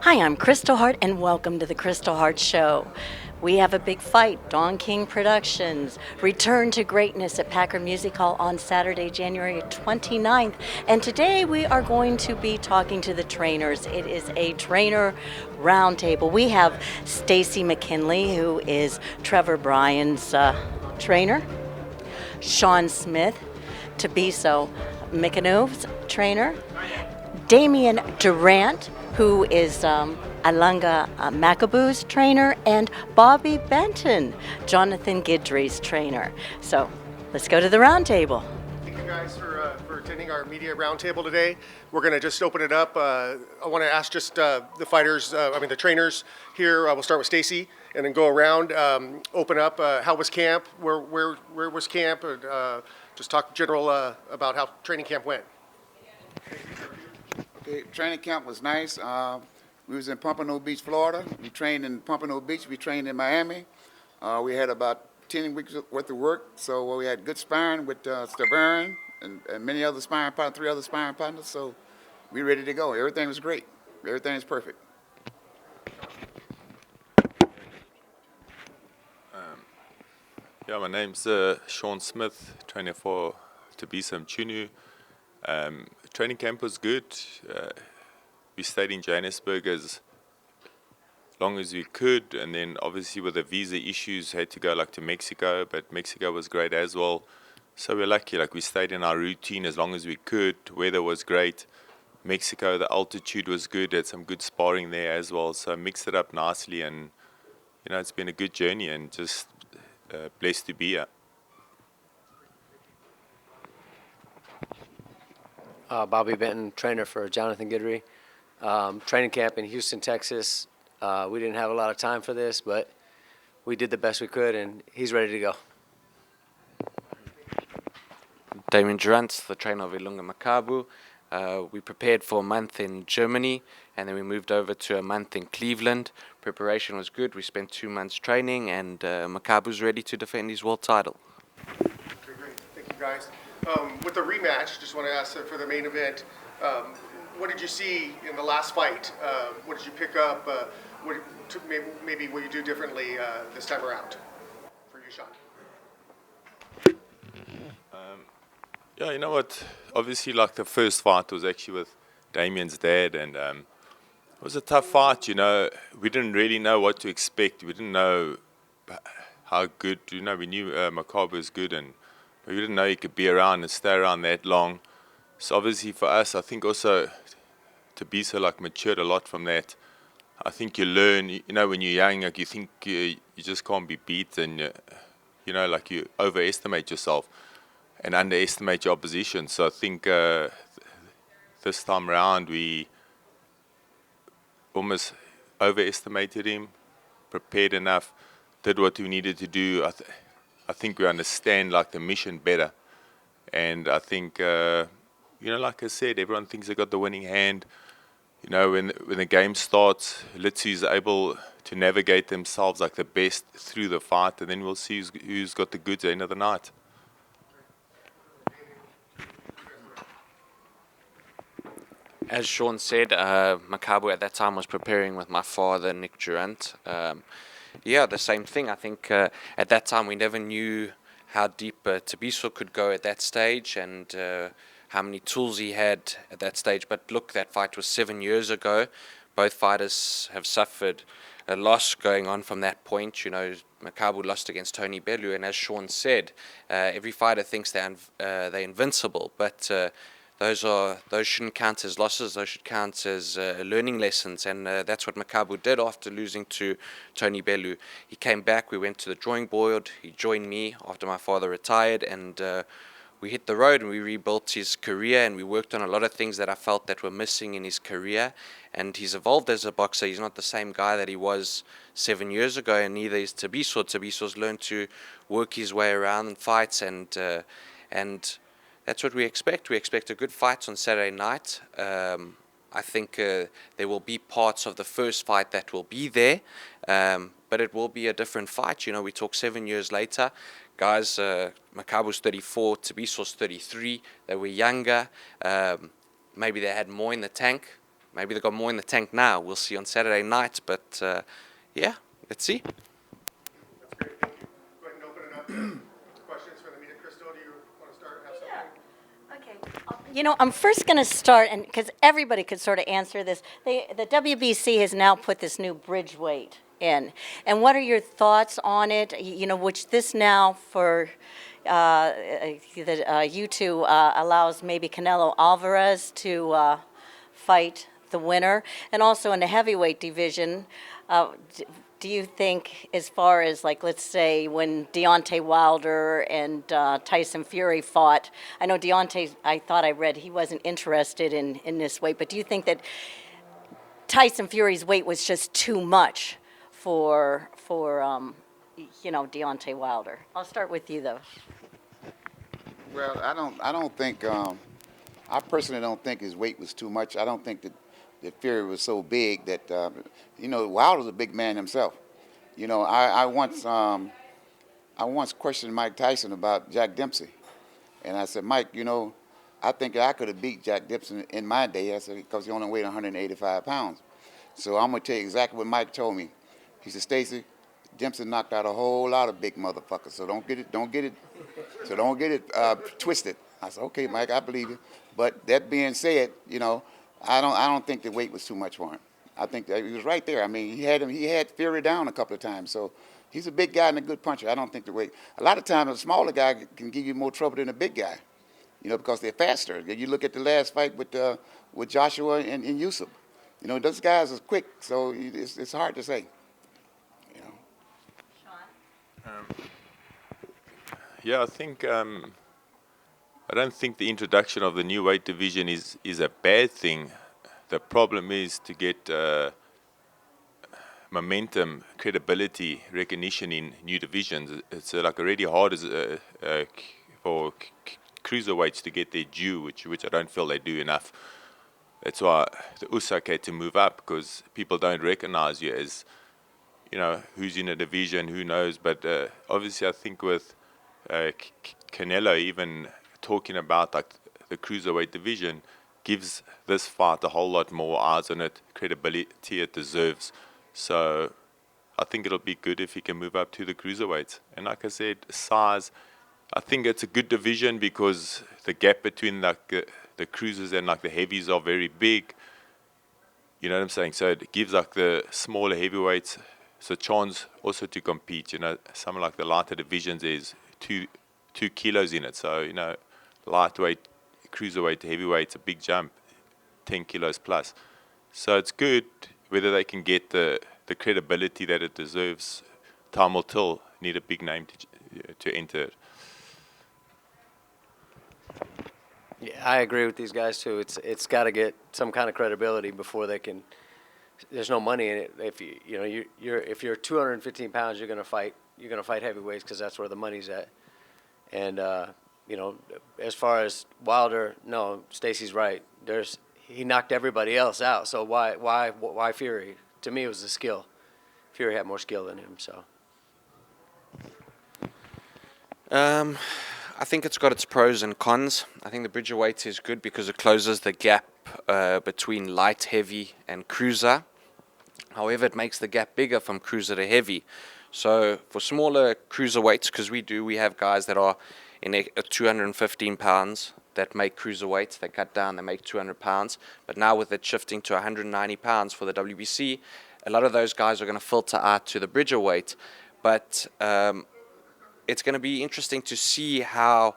Hi, I'm Kristal Hart, and welcome to the Kristal Hart Show. We have a big fight. Don King Productions return to greatness at Packer Music Hall on Saturday, January 29th. And today we are going to be talking to the trainers. It is a trainer roundtable. We have Stacey McKinley, who is Trevor Bryan's trainer, Sean Smith, Thabiso Mchunu's trainer, Damien Durandt, who is Ilunga Makabu's trainer, and Bobby Benton, Jonathan Guidry's trainer. So let's go to the roundtable. Thank you guys for attending our media roundtable today. We're going to just open it up. I want to ask just the fighters, the trainers here. We'll start with Stacey and then go around, open up. How was camp? Where was camp? Just talk general about how training camp went. Okay, training camp was nice. We was in Pompano Beach, Florida. We trained in Pompano Beach. We trained in Miami. We had about 10 weeks worth of work. So we had good sparring with Stacey and many other sparring partners, 3 other sparring partners. So we ready to go. Everything was great. Everything is perfect. My name's Sean Smith, trainer for Thabiso Mchunu. Training camp was good. We stayed in Johannesburg as long as we could, and then obviously with the visa issues had to go to Mexico, but Mexico was great as well. So we're lucky, we stayed in our routine as long as we could. Weather was great. Mexico, the altitude was good, had some good sparring there as well, so mixed it up nicely, and it's been a good journey and just blessed to be here. Bobby Benton, trainer for Jonathan Guidry. Training camp in Houston, Texas. We didn't have a lot of time for this, but we did the best we could, and he's ready to go. Damien Durandt, the trainer of Ilunga Makabu. We prepared for a month in Germany, and then we moved over to a month in Cleveland. Preparation was good. We spent 2 months training, and Makabu's ready to defend his world title. Okay, great. Thank you, guys. With the rematch, just want to ask for the main event, what did you see in the last fight? What did you pick up? Maybe what you do differently this time around for you, Sean? You know what? Obviously, the first fight was actually with Damien's dad, and it was a tough fight. We didn't really know what to expect. We didn't know how good. We knew Makabu was good, and we didn't know he could be around and stay around that long. So obviously for us, I think also to be so matured a lot from that. I think you learn, when you're young, you think you just can't be beat, and you overestimate yourself and underestimate your opposition. So I think this time around we almost overestimated him, prepared enough, did what we needed to do. I think we understand the mission better, and I think like I said, everyone thinks they got the winning hand. When the game starts, let's see who's able to navigate themselves the best through the fight, and then we'll see who's got the goods at the end of the night. As Sean said, Makabu at that time was preparing with my father, Nick Durandt. The same thing. I think at that time we never knew how deep Thabiso could go at that stage, and how many tools he had at that stage. But look, that fight was 7 years ago. Both fighters have suffered a loss going on from that point. Makabu lost against Tony Bellew, and as Sean said, every fighter thinks they're invincible, but those shouldn't count as losses. Those should count as learning lessons, and that's what Makabu did after losing to Tony Bellew. He came back. We went to the drawing board. He joined me after my father retired, and we hit the road and we rebuilt his career, and we worked on a lot of things that I felt that were missing in his career. And he's evolved as a boxer. He's not the same guy that he was 7 years ago, and neither is Thabiso. Thabiso's learned to work his way around in fights, and that's what we expect. We expect a good fight on Saturday night. I think there will be parts of the first fight that will be there, but it will be a different fight. We talk 7 years later. Guys, Makabu's 34, Thabiso's 33. They were younger. Maybe they had more in the tank. maybe they've got more in the tank now. We'll see on Saturday night. But yeah, let's see. That's great. Thank you. Go ahead and open it up to questions from the media. Kristal, do you want to start? Have something? Okay. You know, I'm first going to start, and because everybody could sort of answer this. The WBC has now put this new bridge weight in, and what are your thoughts on it? You know, which this now for you two allows maybe Canelo Alvarez to fight the winner, and also in the heavyweight division. Do you think, as far as, like, let's say when Deontay Wilder and Tyson Fury fought, I know Deontay, I thought I read he wasn't interested in this weight, but do you think that Tyson Fury's weight was just too much for Deontay Wilder? I'll start with you, though. Well, I don't think, I personally don't think his weight was too much. I don't think that Fury was so big that, Wilder's a big man himself. I once questioned Mike Tyson about Jack Dempsey. And I said, Mike, I think I could have beat Jack Dempsey in my day. I said, because he only weighed 185 pounds. So I'm going to tell you exactly what Mike told me. He said, Stacey, Dempsey knocked out a whole lot of big motherfuckers. So don't get it twisted. I said, okay, Mike, I believe you. But that being said, I don't think the weight was too much for him. I think that he was right there. I mean, he had Fury down a couple of times. So he's a big guy and a good puncher. I don't think the weight. A lot of times, a smaller guy can give you more trouble than a big guy, because they're faster. You look at the last fight with Joshua and Yusuf. Those guys are quick, so it's hard to say. Yeah, I think I don't think the introduction of the new weight division is a bad thing. The problem is to get momentum, credibility, recognition in new divisions. It's like already hard for cruiserweights to get their due, which I don't feel they do enough. That's why the Usyk had to move up, because people don't recognize you as, who's in a division, who knows. But obviously I think with Canelo even talking about like the cruiserweight division gives this fight a whole lot more eyes on it, credibility it deserves. So I think it'll be good if he can move up to the cruiserweights. And like I said, size, I think it's a good division because the gap between like the cruisers and like the heavies are very big. You know what I'm saying? So it gives like the smaller heavyweights a chance also to compete. Some like the lighter divisions, there's two kilos in it. So, lightweight, cruiserweight, heavyweight's a big jump, 10 kilos plus. So it's good. Whether they can get the credibility that it deserves, time will tell. Need a big name to enter it. Yeah, I agree with these guys too. It's got to get some kind of credibility before they can. There's no money in it. If if you're 215 pounds, you're gonna fight heavyweights because that's where the money's at. And as far as Wilder, no, Stacey's right. He knocked everybody else out. So why Fury? To me, it was the skill. Fury had more skill than him. So. I think it's got its pros and cons. I think the Bridgerweight is good because it closes the gap between light, heavy, and cruiser. However, it makes the gap bigger from cruiser to heavy. So for smaller cruiserweights, because we have guys that are in 215 pounds that make cruiserweights. They cut down, they make 200 pounds. But now with it shifting to 190 pounds for the WBC, a lot of those guys are going to filter out to the Bridgerweight. But it's going to be interesting to see how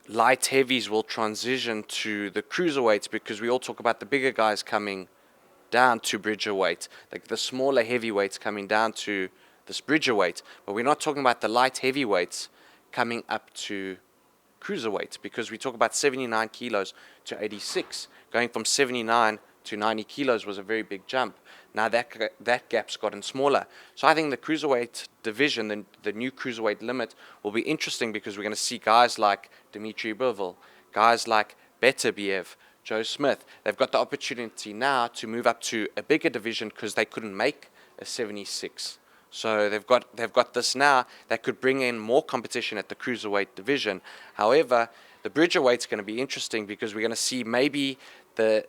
light heavies will transition to the cruiserweights, because we all talk about the bigger guys coming down to Bridgerweight, like the smaller heavyweights coming down to this Bridgerweight, but we're not talking about the light heavyweights coming up to cruiserweight, because we talk about 79 kilos to 86. Going from 79 to 90 kilos was a very big jump. Now that gap's gotten smaller. So I think the cruiserweight division, the new cruiserweight limit, will be interesting, because we're going to see guys like Dimitri Bivol, guys like Beterbiev, Joe Smith. They've got the opportunity now to move up to a bigger division because they couldn't make a 76. So they've got this now that could bring in more competition at the cruiserweight division. However, the Bridgerweight's going to be interesting, because we're going to see maybe the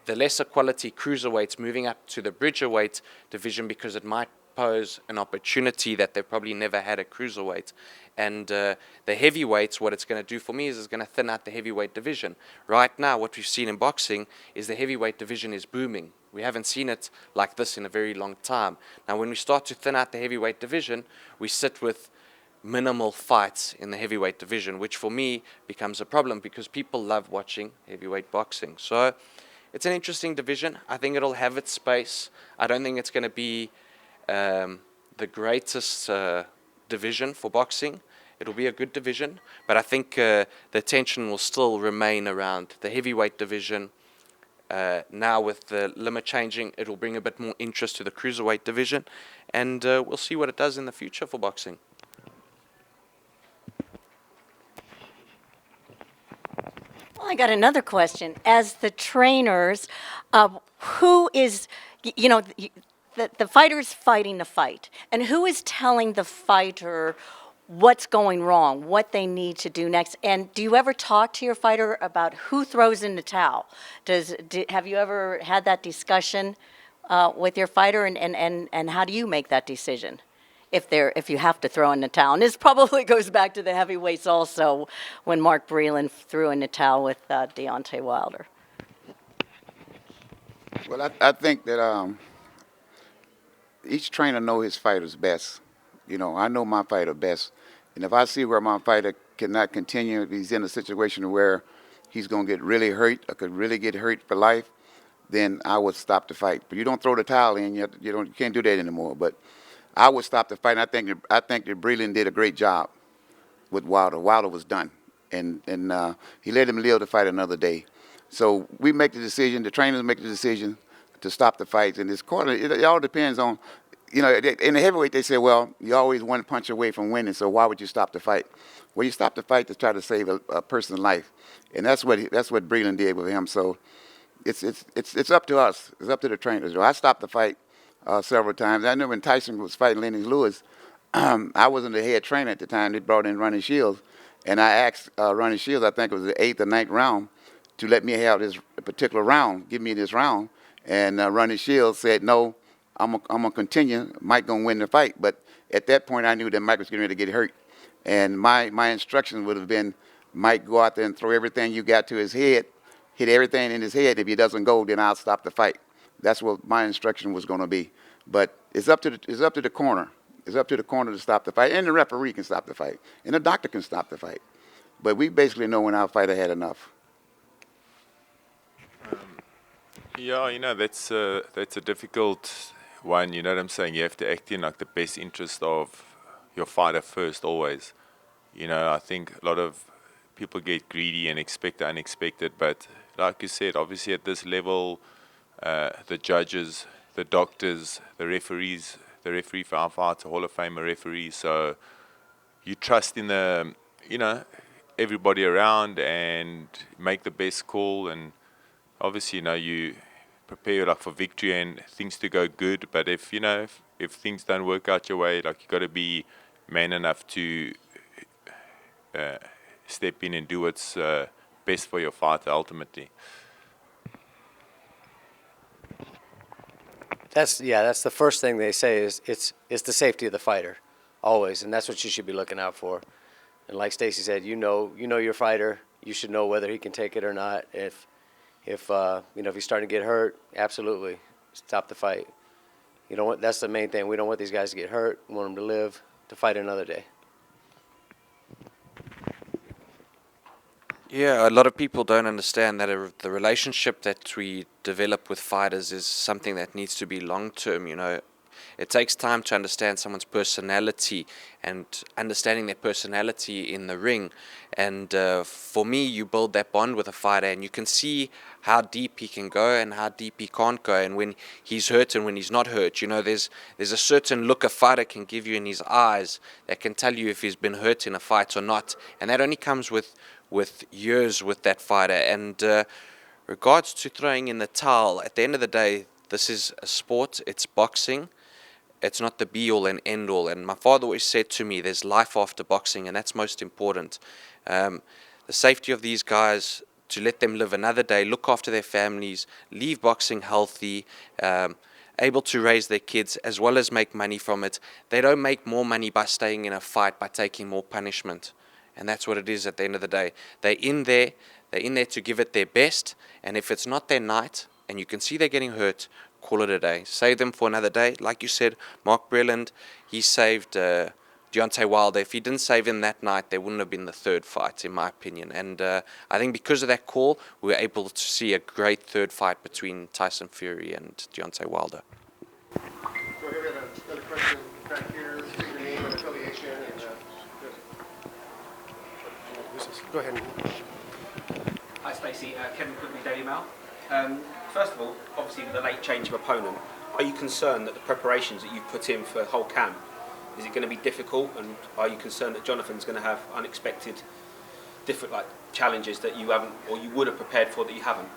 the lesser quality cruiserweights moving up to the bridgerweight division because it might pose an opportunity that they've probably never had at cruiserweight. And the heavyweights, what it's going to do for me is it's going to thin out the heavyweight division. Right now, what we've seen in boxing is the heavyweight division is booming. We haven't seen it like this in a very long time. Now, when we start to thin out the heavyweight division, we sit with minimal fights in the heavyweight division, which for me becomes a problem because people love watching heavyweight boxing. So it's an interesting division. I think it'll have its space. I don't think it's going to be the greatest division for boxing. It'll be a good division, but I think the attention will still remain around the heavyweight division. Now with the limit changing, it will bring a bit more interest to the cruiserweight division, and we'll see what it does in the future for boxing. Well, I got another question. As the trainers, who is, the fighter's fighting the fight, and who is telling the fighter what's going wrong, what they need to do next? And do you ever talk to your fighter about who throws in the towel? Have you ever had that discussion with your fighter, and how do you make that decision if you have to throw in the towel? And this probably goes back to the heavyweights also, when Mark Breland threw in the towel with Deontay Wilder. Well, I think that each trainer knows his fighters best. I know my fighter best. And if I see where my fighter cannot continue, if he's in a situation where he's going to get really hurt or could really get hurt for life, then I would stop the fight. But you don't throw the towel in. You can't do that anymore. But I would stop the fight. And I think that Breland did a great job with Wilder. Wilder was done, and he let him live to fight another day. So we make the decision. The trainers make the decision to stop the fights. And this corner, it all depends on. In the heavyweight, they say, well, you're always one punch away from winning, so why would you stop the fight? Well, you stop the fight to try to save a person's life, and that's what Breland did with him. So it's up to us. It's up to the trainers. I stopped the fight several times. I know when Tyson was fighting Lennox Lewis, I wasn't the head trainer at the time. They brought in Ronnie Shields, and I asked Ronnie Shields, I think it was the 8th or 9th round, to let me have this particular round, give me this round, and Ronnie Shields said no. I'm gonna continue. Mike gonna win the fight, but at that point I knew that Mike was getting ready to get hurt, and my instructions would have been, Mike, go out there and throw everything you got to his head, hit everything in his head. If he doesn't go, then I'll stop the fight. That's what my instruction was gonna be. But it's up to the corner. It's up to the corner to stop the fight, and the referee can stop the fight, and the doctor can stop the fight. But we basically know when our fighter had enough. Yeah, that's a difficult one. You know what I'm saying? You have to act in like the best interest of your fighter first, always. I think a lot of people get greedy and expect the unexpected, but like you said, obviously at this level, the judges, the doctors, the referee for our fight's a Hall of Famer referee, so you trust in the, everybody around and make the best call, and obviously, you prepare like for victory and things to go good. But if things don't work out your way, like you got to be man enough to step in and do what's best for your fighter ultimately. That's the first thing they say is it's the safety of the fighter, always, and that's what you should be looking out for. And like Stacey said, you know your fighter. You should know whether he can take it or not. If he's starting to get hurt, absolutely stop the fight. That's the main thing. We don't want these guys to get hurt. We want them to live to fight another day. Yeah, a lot of people don't understand that the relationship that we develop with fighters is something that needs to be long-term, It takes time to understand someone's personality and understanding their personality in the ring. And for me, you build that bond with a fighter and you can see how deep he can go and how deep he can't go. And when he's hurt and when he's not hurt, there's a certain look a fighter can give you in his eyes that can tell you if he's been hurt in a fight or not. And that only comes with years with that fighter. And regards to throwing in the towel, at the end of the day, this is a sport, it's boxing. It's not the be-all and end-all. And my father always said to me, there's life after boxing, and that's most important. The safety of these guys, to let them live another day, look after their families, leave boxing healthy, able to raise their kids as well as make money from it. They don't make more money by staying in a fight, by taking more punishment. And that's what it is at the end of the day. They're in there to give it their best, and if it's not their night, and you can see they're getting hurt, call it a day. Save them for another day. Like you said, Mark Breland, he saved Deontay Wilder. If he didn't save him that night, there wouldn't have been the third fight, in my opinion. And I think because of that call, we were able to see a great third fight between Tyson Fury and Deontay Wilder. So here we have another question back here. State your name and affiliation. Go ahead. Hi Stacey, Kevin Quigley, Daily Mail. First of all, obviously with the late change of opponent, are you concerned that the preparations that you've put in for the whole camp, is it going to be difficult, and are you concerned that Jonathan's going to have unexpected different challenges that you haven't, or you would have prepared for that you haven't?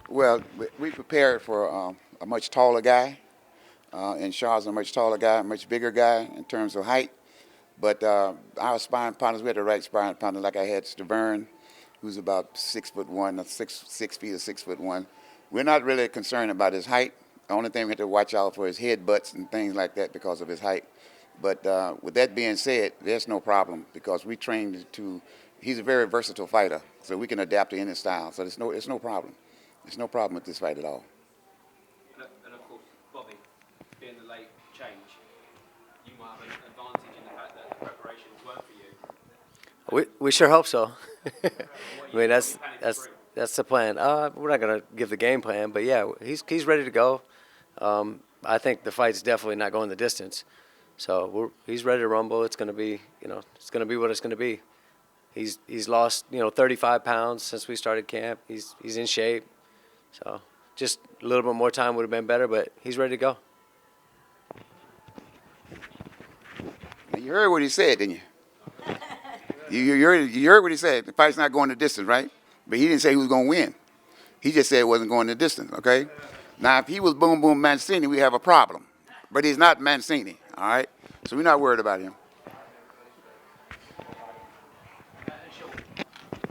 Well, we prepared for a much taller guy, and Shaw's a much taller guy, a much bigger guy in terms of height. But our sparring partners, we had the right sparring partner. Like I had Stavern, who's about 6'1", or 6 feet or 6'1". We're not really concerned about his height. The only thing we have to watch out for is headbutts and things like that because of his height. But with that being said, there's no problem because we trained to. He's a very versatile fighter, so we can adapt to any style. So it's no problem. There's no problem with this fight at all. And of course, Bobby, being the late change, you might have an advantage in the fact that the preparations weren't for you. We sure hope so. I mean, that's the plan. We're not gonna give the game plan, but yeah, he's ready to go. I think the fight's definitely not going the distance, so he's ready to rumble. It's gonna be, it's gonna be what it's gonna be. He's lost, 35 pounds since we started camp. He's in shape, so just a little bit more time would have been better, but he's ready to go. You heard what he said, didn't you? You heard what he said. The fight's not going the distance, right? But he didn't say he was going to win. He just said it wasn't going the distance, okay? Now, if he was Boom Boom Mancini, we have a problem. But he's not Mancini, all right? So we're not worried about him.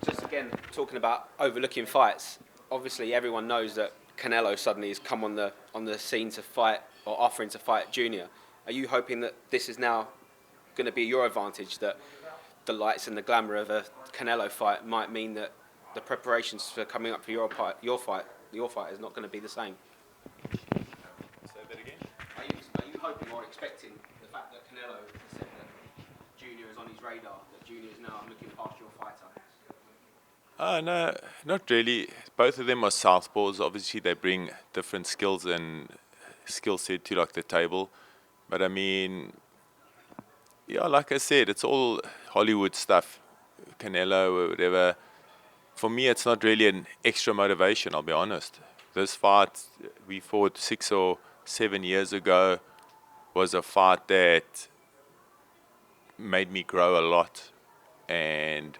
Just again, talking about overlooking fights, obviously everyone knows that Canelo suddenly has come on the scene to fight, or offering to fight Junior. Are you hoping that this is now going to be your advantage, that the lights and the glamour of a Canelo fight might mean that the preparations for coming up for your fight is not going to be the same? Say that again? Are you hoping or expecting the fact that Canelo has said that Junior is on his radar, that Junior is now looking past your fighter? No, not really. Both of them are southpaws. Obviously, they bring different skills and skill set to the table. But I mean, yeah, like I said, it's all Hollywood stuff. Canelo or whatever. For me, it's not really an extra motivation, I'll be honest. This fight we fought 6 or 7 years ago was a fight that made me grow a lot, and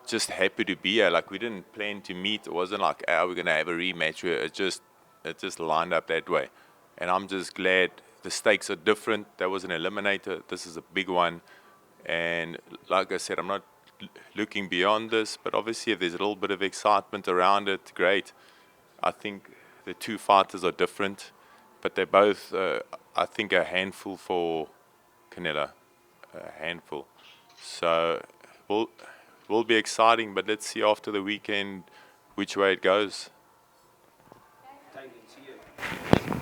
just happy to be here. We didn't plan to meet. It wasn't like, we're gonna have a rematch. It just lined up that way, and I'm just glad. The stakes are different. That was an eliminator. This is a big one, and like I said, I'm not looking beyond this, but obviously if there's a little bit of excitement around it, great. I think the two fighters are different, but they're both, I think, a handful for Canelo, a handful. So will be exciting, but let's see after the weekend which way it goes. Damien, to you,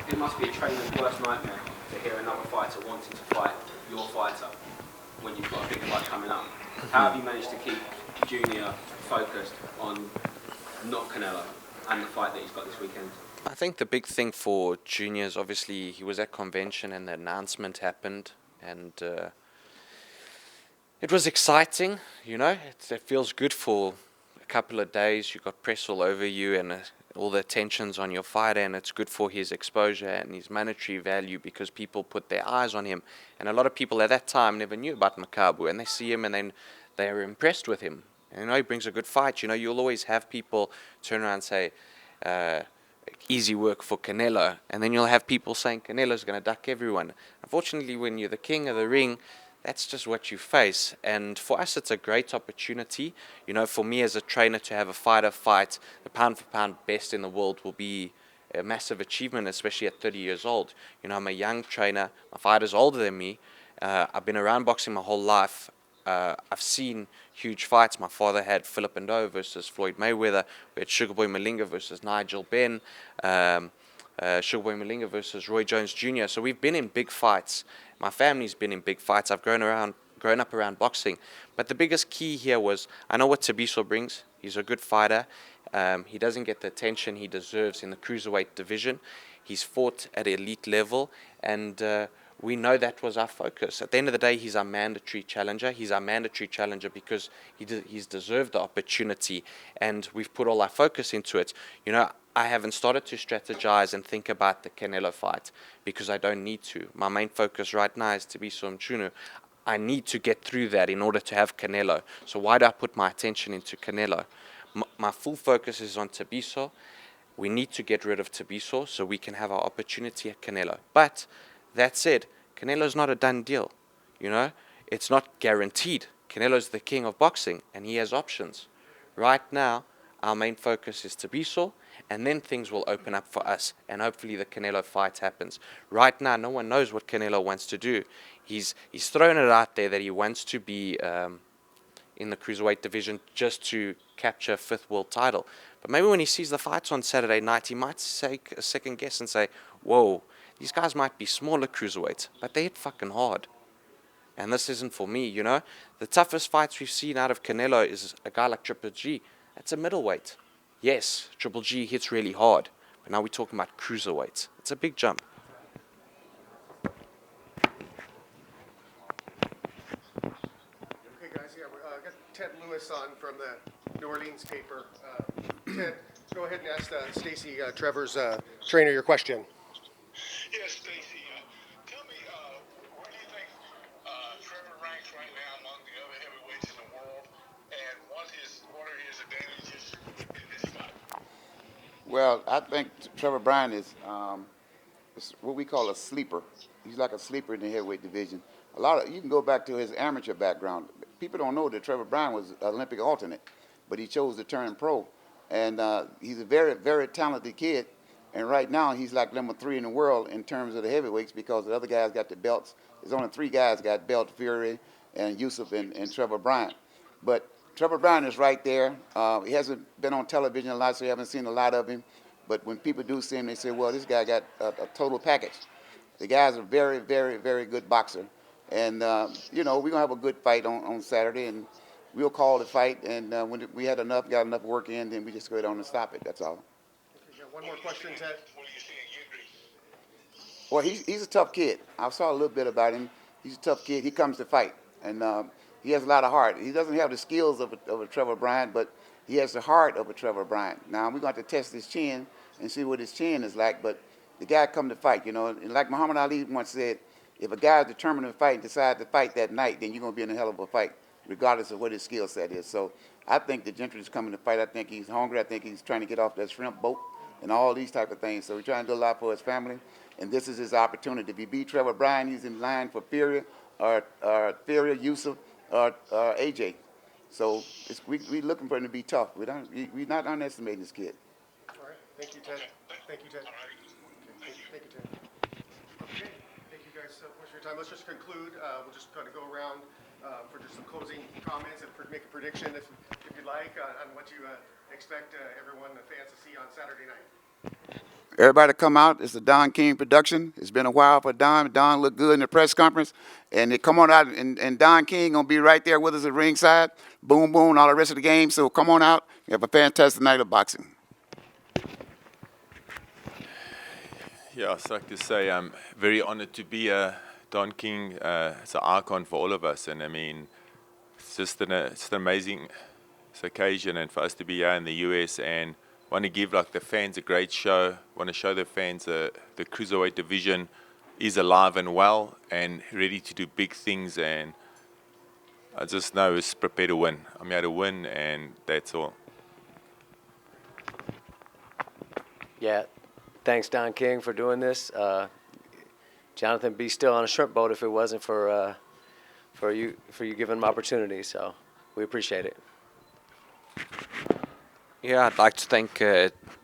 it must be a trainer's worst nightmare to hear another fighter wanting to fight your fighter when you've got a big fight coming up. How have you managed to keep Junior focused on not Canelo and the fight that he's got this weekend? I think the big thing for Junior is obviously he was at convention and the announcement happened, and it was exciting, it feels good for a couple of days. You got press all over you and all the attention's on your fighter, and it's good for his exposure and his monetary value because people put their eyes on him. And a lot of people at that time never knew about Makabu, and they see him and then they're impressed with him. And he brings a good fight. You'll always have people turn around and say, easy work for Canelo, and then you'll have people saying Canelo's going to duck everyone. Unfortunately, when you're the king of the ring, that's just what you face. And for us, it's a great opportunity. You know, for me as a trainer to have a fighter fight the pound for pound best in the world will be a massive achievement, especially at 30 years old. You know, I'm a young trainer. My fighter's older than me. I've been around boxing my whole life. I've seen huge fights. My father had Philip Ndo versus Floyd Mayweather. We had Sugarboy Malinga versus Nigel Benn. Sugarboy Malinga versus Roy Jones Jr. So we've been in big fights. My family's been in big fights. I've grown up around boxing. But the biggest key here was I know what Thabiso brings. He's a good fighter. He doesn't get the attention he deserves in the cruiserweight division. He's fought at elite level, and we know that was our focus. At the end of the day, he's our mandatory challenger. He's our mandatory challenger because he's deserved the opportunity, and we've put all our focus into it. You know, I haven't started to strategize and think about the Canelo fight because I don't need to. My main focus right now is Thabiso Mchunu. I need to get through that in order to have Canelo. So why do I put my attention into Canelo? My full focus is on Thabiso. We need to get rid of Thabiso so we can have our opportunity at Canelo. But that said, Canelo's not a done deal. You know, it's not guaranteed. Canelo's the king of boxing and he has options. Right now, our main focus is Thabiso, and then things will open up for us, and hopefully the Canelo fight happens. Right now, no one knows what Canelo wants to do. He's thrown it out there that he wants to be in the cruiserweight division just to capture a fifth world title. But maybe when he sees the fights on Saturday night, he might take a second guess and say, whoa, these guys might be smaller cruiserweights, but they hit fucking hard. And this isn't for me, you know. The toughest fights we've seen out of Canelo is a guy like Triple G. That's a middleweight. Yes, Triple G hits really hard, but now we're talking about cruiserweights. It's a big jump. Okay, guys, yeah, we got Ted Lewis on from the New Orleans paper. Ted, go ahead and ask Stacey Trevor's trainer your question. Yes, Stacey. Tell me, where do you think Trevor ranks right now among the other heavyweights in the world, and what are his advantages in this fight? Well, I think Trevor Bryan is what we call a sleeper. He's like a sleeper in the heavyweight division. You can go back to his amateur background. People don't know that Trevor Bryan was an Olympic alternate, but he chose to turn pro. And he's a very, very talented kid. And right now, he's like number 3 in the world in terms of the heavyweights because the other guys got the belts. There's only 3 guys got belt: Fury and Yusuf and Trevor Bryan. But Trevor Bryan is right there. He hasn't been on television a lot, so you haven't seen a lot of him. But when people do see him, they say, well, this guy got a total package. The guy's a very, very, very good boxer. And, you know, we're going to have a good fight on Saturday, and we'll call the fight. And when we got enough work in, then we just go down and stop it. That's all. One more question, Ted. What do you see in Guidry? Well, he's a tough kid. I saw a little bit about him. He's a tough kid. He comes to fight, and he has a lot of heart. He doesn't have the skills of a Trevor Bryan, but he has the heart of a Trevor Bryan. Now, we're going to test his chin and see what his chin is like, but the guy come to fight, you know. And like Muhammad Ali once said, if a guy is determined to fight and decides to fight that night, then you're going to be in a hell of a fight, regardless of what his skill set is. So I think the Gentry is coming to fight. I think he's hungry. I think he's trying to get off that shrimp boat and all these type of things. So we're trying to do a lot for his family, and this is his opportunity. If he beat Trevor Bryan, he's in line for Fury or Yusuf or AJ. So we're looking for him to be tough. We're not underestimating this kid. All right. Thank you, Ted. Thank you, Ted. Thank you, Ted. Okay. Thank you guys so much for your time. Let's just conclude. We'll just kind of go around for just some closing comments and make a prediction, if you'd like, on what you expect everyone, the fans, to see on Saturday night. Everybody come out. It's a Don King production. It's been a while for Don. Don looked good in the press conference. And they come on out, and Don King going to be right there with us at ringside. Boom, boom, all the rest of the game. So come on out. You have a fantastic night of boxing. Yeah, I'd like to say I'm very honored to be Don King. It's an icon for all of us. And I mean, it's just an amazing occasion, and for us to be here in the US and want to give like the fans a great show, want to show the fans the cruiserweight division is alive and well and ready to do big things, and I just know it's prepared to win. I'm here to win, and that's all. Yeah, thanks Don King for doing this. Jonathan be still on a shrimp boat if it wasn't for for you giving him opportunity. So we appreciate it. Yeah, I'd like to thank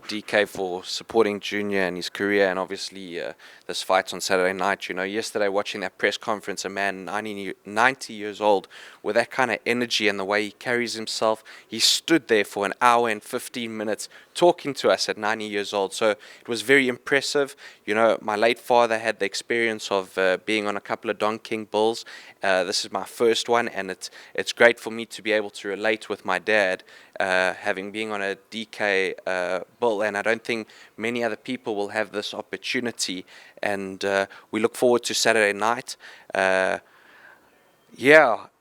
DK for supporting Junior and his career, and obviously this fight on Saturday night. You know, yesterday watching that press conference, a man 90 years old with that kind of energy and the way he carries himself, he stood there for an hour and 15 minutes talking to us at 90 years old. So it was very impressive. You know, my late father had the experience of being on a couple of Don King bulls. This is my first one, and it's great for me to be able to relate with my dad, having been on a DK bull, and I don't think many other people will have this opportunity, and we look forward to Saturday night. Yeah,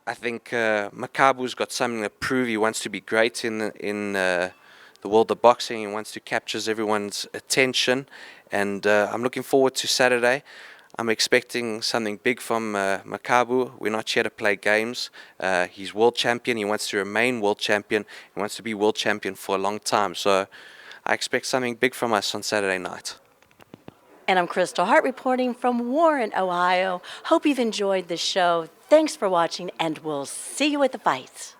I think Makabu's got something to prove. He wants to be great in the world of boxing. He wants to capture everyone's attention, and I'm looking forward to Saturday. I'm expecting something big from Makabu. We're not here to play games. He's world champion. He wants to remain world champion. He wants to be world champion for a long time. So I expect something big from us on Saturday night. And I'm Kristal Hart reporting from Warren, Ohio. Hope you've enjoyed the show. Thanks for watching, and we'll see you at the fights.